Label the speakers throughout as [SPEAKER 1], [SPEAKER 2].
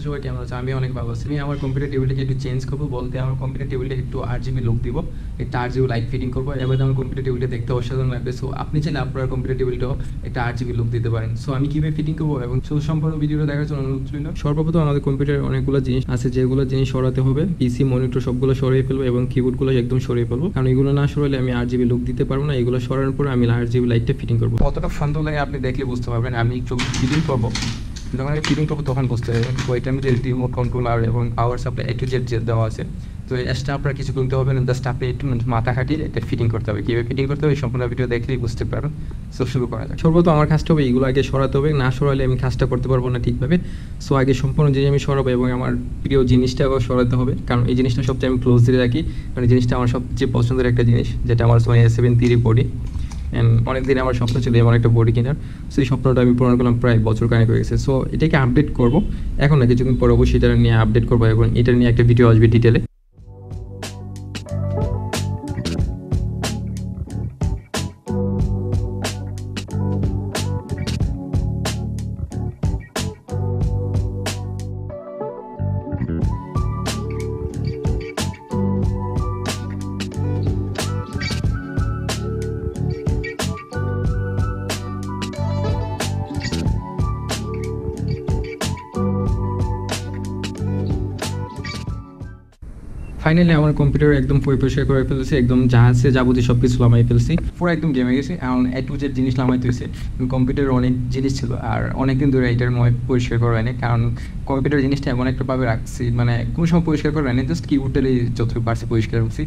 [SPEAKER 1] সবাই কেমন আছে? আমি অনেক ভালো আছি। আমি আমার কম্পিউটার টেবিলটাকে একটু চেঞ্জ করবো, বলতে আমার কম্পিউটার টেবিলটাকে একটু আরজিবি লুক দিব, একটা আরজিবি লাইট ফিটিং করবো, এবার আমার কম্পিউটার টেবিলটা দেখতে অসাধারণ লাগবে। সো আপনি চাইলে আপনার কম্পিউটার টেবিলটাও একটা আরজিবি লুক দিতে পারেন। সো আমি কীভাবে ফিটিং করবো এবং সম্পূর্ণ ভিডিওটা দেখার জন্য অনুরোধ রইল। সর্বপ্রথম আমাদের কম্পিউটারে অনেকগুলো জিনিস আছে, যেগুলো জিনিস সরাতে হবে। পিসি মনিটর সবগুলো সরিয়ে ফেলবো এবং কিবোর্ডগুলো একদম সরিয়ে ফেলবো, কারণ এগুলো না সরালে আমি আরজিবি লুক দিতে পারবো না। এগুলো সরানোর পর আমি আরজিবি লাইটটা ফিটিং করবো। কতটা সুন্দর লাগে আপনি দেখলে বুঝতে পারবেন। আমি একটু ফিটিং করবো, যখন আমি ফিটিং করবো তখন বুঝতে পারবেন। ওইটার মধ্যে রিমোট কন্ট্রোলার এবং পাওয়ার সাপ্লাই একটু জেড দেওয়া আছে। তো এক্সট্রা আপনার কিছু করতে হবে না, জাস্ট আপনি একটু মাথা খাটিয়ে এটা ফিটিং করতে হবে। কীভাবে ফিটিং করতে হবে সম্পূর্ণ ভিডিও দেখলেই বুঝতে পারবেন। সো শুরু করা যায়। সর্বপ্রথম আমার কাজটা হবে এগুলো আগে সরাতে হবে, না সরালে আমি কাজটা করতে পারবো না ঠিকভাবে। সো আগে সম্পূর্ণ জিনিস আমি সরাবো এবং আমার প্রিয় জিনিসটাও সরাতে হবে, কারণ এই জিনিসটা সবচেয়ে আমি ক্লোজ দিয়ে রাখি। কারণ এই জিনিসটা আমার সবচেয়ে পছন্দের একটা জিনিস, যেটা আমার Sony A7 III বডি। অনেক দিন আমার স্বপ্ন ছিল এমন একটা বডি কেনার। সো এই স্বপ্নটা আমি পূরণ করলাম প্রায় বছর কানেক হয়ে গেছে। সো এটাকে আপডেট করবো এখন না, কিছুদিন পর অবশ্যই এটা নিয়ে আপডেট করবো এবং এটা নিয়ে একটা ভিডিও আসবে ডিটেলে। ফাইনালি আমার কম্পিউটার একদম পরিষ্কার করে ফেলছি, একদম যা আছে যাবতীয় সব কিছু নামাই ফেলছি, পুরো একদম গেমে গেছি। এখন A to Z জিনিস নামাইতে হয়েছে। কম্পিউটারের অনেক জিনিস ছিল আর অনেকদিন ধরে এটার মধ্যে পরিষ্কার করা হয়নি, কারণ কম্পিউটার জিনিসটা এমন একটা ভাবে রাখছি, মানে কোনো সময় পরিষ্কার করা হয়নি, জাস্ট কিবোর্ডটাই যতটুকু পারছি পরিষ্কার করছি।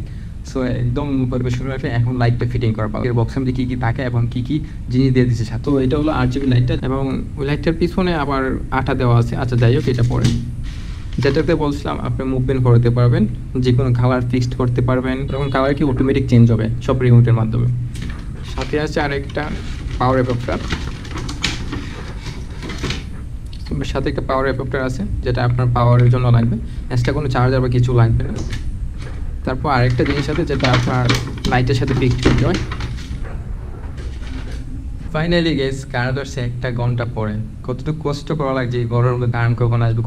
[SPEAKER 1] সো একদম পরিষ্কার করে এখন লাইটটা ফিটিং করা পাবো, বক্সের মধ্যে কী কী থাকে এবং কী কী জিনিস দিয়ে দিচ্ছে সাথে। তো এটা হলো আরজিবি লাইটটা এবং ওই লাইটটার পিছনে আবার আঠা দেওয়া আছে। আচ্ছা যাই হোক, এটা পরে যেটাতে বলছিলাম আপনি মুভমেন্ট করতে পারবেন, যে কোনো কালার ফিক্সড করতে পারবেন এবং কালার কি অটোমেটিক চেঞ্জ হবে সব রিমোটের মাধ্যমে। সাথে আছে আরেকটা পাওয়ার অ্যাডাপ্টার, সাথে একটা পাওয়ার অ্যাডাপ্টার আছে যেটা আপনার পাওয়ারের জন্য লাগবে, এক্সট্রা কোনো চার্জার বা কিছু লাগবে না। তারপর আরেকটা জিনিস আছে যেটা আপনার লাইটের সাথে ফিক্সড করতে হয়। ফাইনালি গেস কারেন্ট আসছে 1 ঘন্টা পরে। কতটুকু কষ্ট করা লাগছে এই গরমের মধ্যে, কারেন্ট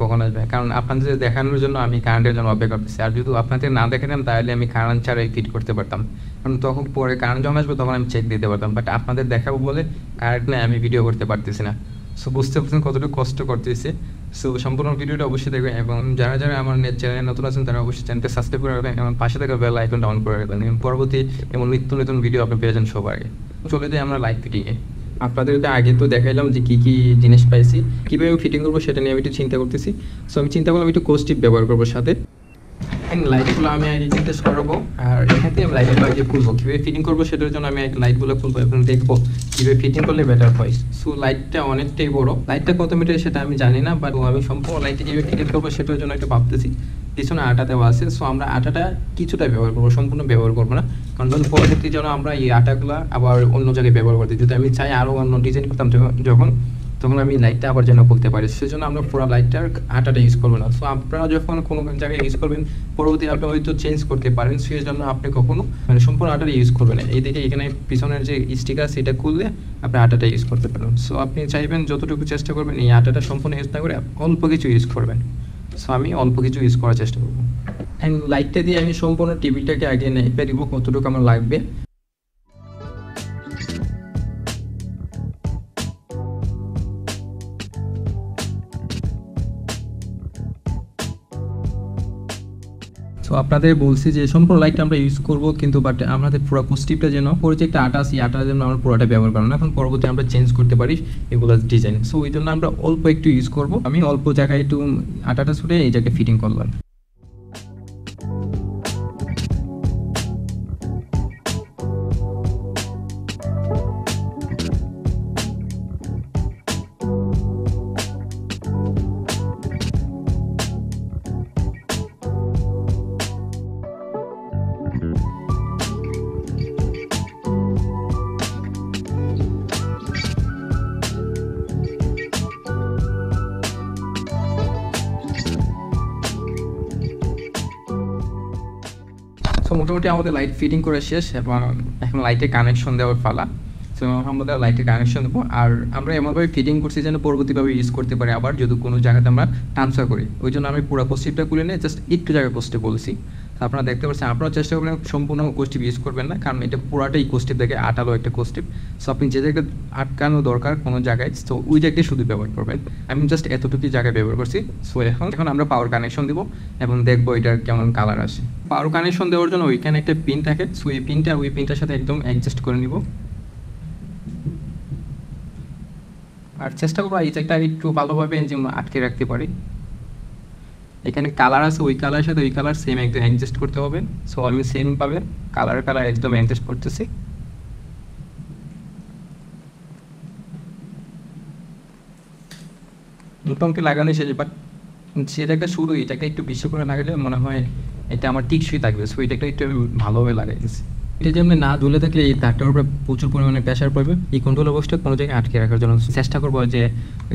[SPEAKER 1] কখন আসবে। কারণ আপনাদের দেখানোর জন্য আমি কারেন্টের জন্য অপেক্ষা করতেছি, আর যদি আপনাদের না দেখাতাম তাহলে আমি কারেন্ট ছাড়াই ফিট করতে পারতাম, কারণ তখন পরে কারেন্ট যখন আসবে তখন আমি চেক দিতে পারতাম। বাট আপনাদের দেখাবো বলে কারেন্ট নেই, আমি ভিডিও করতে পারতেছি না। সো বুঝতে পারছেন কতটুকু কষ্ট করতেছে। সো সম্পূর্ণ ভিডিওটা অবশ্যই দেখবেন এবং যারা যারা আমার চ্যানেলে নতুন আছেন তারা অবশ্যই চ্যানেলটা সাবস্ক্রাইব করে রাখবেন এবং পাশে থাকা বেল আইকনটা অন করে রাখবেন এবং পরবর্তী এমন নিত্য নতুন ভিডিও আপনি পেয়ে যান সবার আগে। চলে যাই আমরা লাইট ফিটিংয়ে। আপনাদেরকে আগে তো দেখাইলাম যে কী কী জিনিস পাইছি, কীভাবে ফিটিং করবো সেটা নিয়ে আমি একটু চিন্তা করতেছি। সো আমি চিন্তা করলাম একটু কোস্টিপ ব্যবহার করবো সাথে। লাইটগুলো আমি আগে চিন্তা সরাবো আর এখান থেকে আমি লাইটগুলো আগে খুলবো। কীভাবে ফিটিং করবো সেটার জন্য আমি লাইটগুলো খুলবো এবং দেখবো কীভাবে ফিটিং করলে বেটার হয়। সো লাইটটা অনেকটাই বড়, লাইটটা কত মিটার সেটা আমি জানি না, বাট আমি সম্পূর্ণ লাইটটা কীভাবে ফিটিং করবো সেটার জন্য একটু ভাবতেছি। পিছনে আটা দেওয়া আছে, সো আমরা আটাটা কিছুটা ব্যবহার করবো, সম্পূর্ণ ব্যবহার করবো না, কারণ পরবর্তী যেন আমরা এই আটাগুলো আবার অন্য জায়গায় ব্যবহার করতে, যদি আমি চাই আরও অন্য ডিজাইন করতাম যখন তখন আমি লাইটটা আবার যেন খুলতে পারি, সেজন্য আমরা পুরো লাইটটার আটাটা ইউজ করবো না। সো আপনারা যখন কোনো জায়গায় ইউজ করবেন পরবর্তী আপনি হয়তো চেঞ্জ করতে পারেন, সেই জন্য আপনি কখনো মানে সম্পূর্ণ আটাটা ইউজ করবেন না। এইদিকে এখানে পিছনের যে স্টিকার সেটা খুললে আপনি আটাটা ইউজ করতে পারেন। সো আপনি চাইবেন যতটুকু চেষ্টা করবেন এই আটাটা সম্পূর্ণ ইউজ না করে অল্প কিছু ইউজ করবেন। সো আমি অল্প কিছু ইউজ করার চেষ্টা করবো। অ্যান্ড লাইটটা দিয়ে আমি সম্পূর্ণ টেবিলটাকে আগে নেপে দিব কতটুকু আমার লাগবে। সো আপনাদের বলছি যে সম্পূর্ণ লাইটটা আমরা ইউজ করবো, কিন্তু বাট আমাদের পুরো কোস্টিপটা যেন পরে যে একটা আটা আছে আটার জন্য আমরা পুরোটা ব্যবহার করবো না, এখন পরবর্তী আমরা চেঞ্জ করতে পারি এগুলো ডিজাইন। সো ওই জন্য আমরা অল্প একটু ইউজ করবো। আমি অল্প জায়গায় একটু আটাটা ছুটে এই জায়গায় ফিটিং করলাম। সো মোটামুটি আমাদের লাইট ফিটিং করে শেষ এবং এখন লাইটে কানেকশন দেওয়ার পালা। সো আমরা লাইটের কানেকশন দেবো, আর আমরা এমনভাবে ফিটিং করছি যেন পরবর্তীভাবে ইউজ করতে পারি আবার যদি কোনো জায়গাতে আমরা ট্রান্সফার করি। ওই জন্য আমি পুরো কোস্টিপটা খুলে নিয়ে জাস্ট একটু জায়গায় কোস্টিপ বলেছি। আপনারা দেখতে পাচ্ছেন, আপনারা চেষ্টা করবেন সম্পূর্ণ কোস্টিপ ইউজ করবেন না, কারণ এটা পুরাটাই কোস্টিপ থেকে আটালো একটা কোস্টিপ। সো আপনি যে জায়গায় আটকানো দরকার কোনো জায়গায়, তো ওই জায়গায় শুধু ব্যবহার করবেন। আমি জাস্ট এতটুকু জায়গায় ব্যবহার করছি। সো এখন আমরা পাওয়ার কানেকশন দিব এবং দেখবো এটার কেমন কালার আসে। পাওয়ার কানেকশন দেওয়ার জন্য ওইখানে একটা পিন থাকে, সো এই পিনটা ওই পিনটার সাথে একদম অ্যাডজাস্ট করে নিব। আর চেষ্টা করবো এই জায়গাটা একটু ভালোভাবে যেমন আটকে রাখতে পারি। এখানে কালার আছে, ওই কালারের সাথে ওই কালার সেম একদম অ্যাডজাস্ট করতে হবে। সো আমি সেম পাবে কালার একদম অ্যাডজাস্ট করতেছি। মোটামুটি লাগানো শেষ, বাট সেটা একটা শুরু, এটাকে একটু বেশি করে লাগালে মনে হয় এটা আমার টিকসই থাকবে। সো এটাকে একটু ভালোভাবে লাগাইতেছি। এটা যেমন না ঝুলে থাকলে এই তারটার উপরে প্রচুর পরিমাণে প্রেশার পড়বে। এই কন্ট্রোল বক্সটা কোনো জায়গায় আটকে রাখার জন্য চেষ্টা করবো যে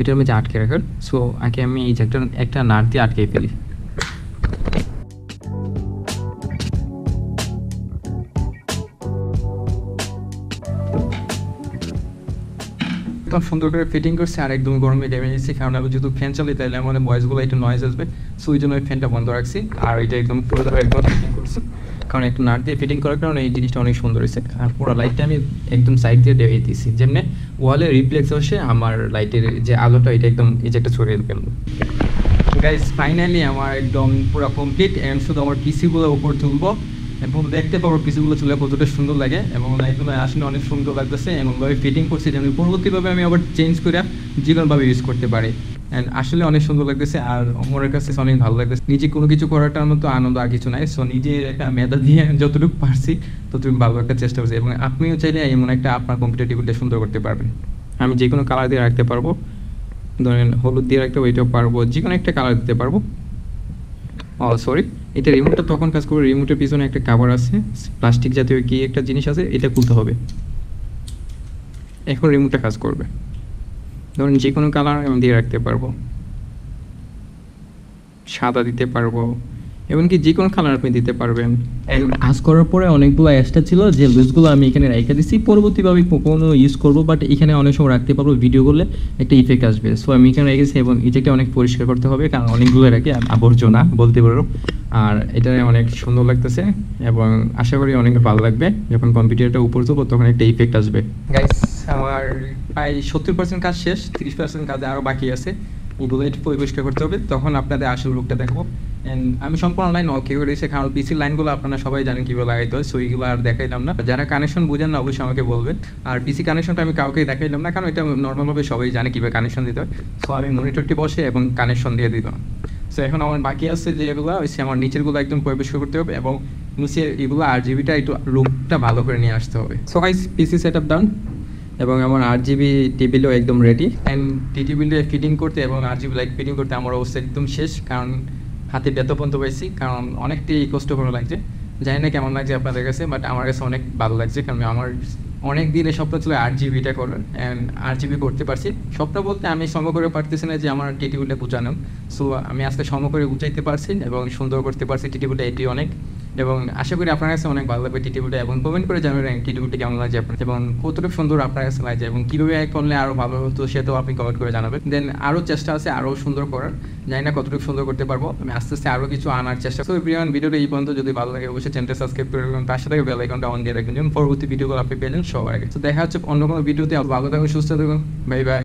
[SPEAKER 1] এটার মধ্যে আটকে রাখার। সো আগে আমি এই জায়গাটা একটা নাট দিয়ে আটকে ফেলি। একদম সুন্দর করে ফিটিং করছে আর একদম গরমে ডেমে দিচ্ছি, কারণ আমি যেহেতু ফ্যান চালাই তাহলে আমাদের ভয়েসগুলো একটু নয়েজ আসবে। সো ওই জন্য ওই ফ্যানটা বন্ধ রাখছি আর এটা একদম পুরো একদম ফিটিং করছি, কারণ একটু নাট দিয়ে ফিটিং করার কারণে এই জিনিসটা অনেক সুন্দর হয়েছে। আর পুরো লাইটটা আমি একদম সাইড দিয়ে দেখিয়ে দিয়েছি, যেমনি ওয়ালে রিফ্লেক্স আসে আমার লাইটের যে আলোটা এটা একদম এই যে একটা ছড়িয়ে ফেলবো। গাইস ফাইনালি আমার একদম পুরো কমপ্লিট, এন্ড শুধু আমার পিসিগুলো উপর তুলবো এবং দেখতে পাবো পিসিগুলো চুলে কতটা সুন্দর লাগে এবং লাইটগুলো আসলে অনেক সুন্দর লাগতেছে। এমনভাবে ফিটিং করছি যেন পরবর্তীভাবে আমি আবার চেঞ্জ করে যে কোনোভাবে ইউজ করতে পারি। অ্যান্ড আসলে অনেক সুন্দর লাগতেছে আর আমার কাছে অনেক ভালো লাগতেছে। নিজে কোনো কিছু করাটার মতো আনন্দ আর কিছু নাই। সো নিজের একটা মেধা দিয়ে যতটুকু পারছি ততটুকু ভালো একটা চেষ্টা করছি, এবং আপনিও চাইলে এমন একটা আপনার কম্পিউটার টেবিলটা সুন্দর করতে পারবেন। আমি যে কোনো কালার দিয়ে রাখতে পারবো, ধরেন হলুদ দিয়ে রাখতে ওইটাও পারবো, যে কোনো একটা কালার দিতে পারবো। সরি, এটা রিমোটটা তখন কাজ করবে, রিমোটের পিছনে একটা কাভার আছে, প্লাস্টিক জাতীয় কি একটা জিনিস আছে, এটা খুলতে হবে। এখন রিমোটটা কাজ করবে। ধরুন যে কোনো কালার আমি দিয়ে রাখতে পারবো, সাদা দিতে পারবো, এমনকি যে কোনো কালার আপনি দিতে পারবেন।
[SPEAKER 2] কাজ করার পরে অনেকগুলো এক্সট্রা ছিল যে লুজগুলো আমি এখানে রেখে দিচ্ছি, পরবর্তীভাবে কখনো ইউজ করবো, বাট এখানে অনেক সময় রাখতে পারবো, ভিডিও করলে একটা ইফেক্ট আসবে। সো আমি এখানে রেখেছি এবং এটাকে অনেক পরিষ্কার করতে হবে, কারণ অনেকগুলো রাখি আবর্জনা বলতে পারো। আর এটা অনেক সুন্দর লাগতেছে এবং আশা করি অনেক ভালো লাগবে। যখন কম্পিউটারটা উপর দেবো তখন একটা ইফেক্ট আসবে।
[SPEAKER 1] গাইস আমার প্রায় 70% কাজ শেষ, 30% কাজে আরও বাকি আছে। এগুলো একটু পরিষ্কার করতে হবে, তখন আপনাদের আসল রূপটা দেখবো। অ্যান্ড আমি সম্পূর্ণ লাইন ওকে করে দিয়েছি, কারণ পিসির লাইনগুলো আপনারা সবাই জানেন কীভাবে লাগাইতে হয়। সো এইগুলো আর দেখাইলাম না। যারা কানেকশন বুঝেন না অবশ্যই আমাকে বলবেন। আর পিসি কানেকশনটা আমি কাউকে দেখাইলাম না, কারণ এটা নর্মালভাবে সবাই জানে কীভাবে কানেকশন দিতে হয়। সো আমি মনিটরটি বসে এবং কানেকশন দিয়ে দিলাম। সো এখন আমার বাকি আছে যে এগুলো হচ্ছে আমার নিচেরগুলো একদম পরিষ্কার করতে হবে এবং নিচের এগুলো RGBটা একটু রুমটা ভালো করে নিয়ে আসতে হবে। So guys PC set up done এবং আমার RGB টেবিলও একদম রেডি। অ্যান্ড টেবিলে ফিটিং করতে এবং RGB লাইট ফিটিং করতে আমার অবস্থা একদম শেষ, কারণ হাতে ব্যথা পর্যন্ত পাইছি, কারণ অনেকটাই কষ্টকর লাগছে। জানি না কেমন লাগছে আপনাদের কাছে, বাট আমার কাছে অনেক ভালো লাগছে, কারণ আমার অনেক দিনে স্বপ্ন ছিল RGBটা করার, অ্যান্ড RGB করতে পারছি। স্বপ্ন বলতে আমি সম করে পারতেছি না যে আমার টেবিলটা গুছানো। সো আমি আজকে সম করে গুছাইতে পারছি এবং সুন্দর করতে পারছি টেবিলটা, এটি অনেক। এবং আশা করি আপনার কাছে অনেক ভালো লাগবে টেবিলটা, এবং কমেন্ট করে জানাবেন টেবিলটা কেমন লাগছে আপনার এবং কতটুকু সুন্দর আপনার কাছে লাগছে এবং কীভাবে করলে আরও ভালো হতো সেটাও আপনি কমেন্ট করে জানাবেন। দেন আরও চেষ্টা আছে আরও সুন্দর করার, জানি না কতটুকু সুন্দর করতে পারবো। আমি আস্তে আস্তে আরও কিছু আনার চেষ্টা করবো। এভরিওয়ান ভিডিওটা এই পর্যন্ত যদি ভালো লাগে অবশ্যই চ্যানেলটা সাবস্ক্রাইব করে রাখবেন, তার সাথে বেল আইকনটা অন দিয়ে রাখবেন যেমন পরবর্তী ভিডিওগুলো আপনি পেলেন সবার আগে। তো দেখা হচ্ছে অন্য কোনো ভিডিওতে। ভালো থাকুন, সুস্থ থাকুন, বাই বাই।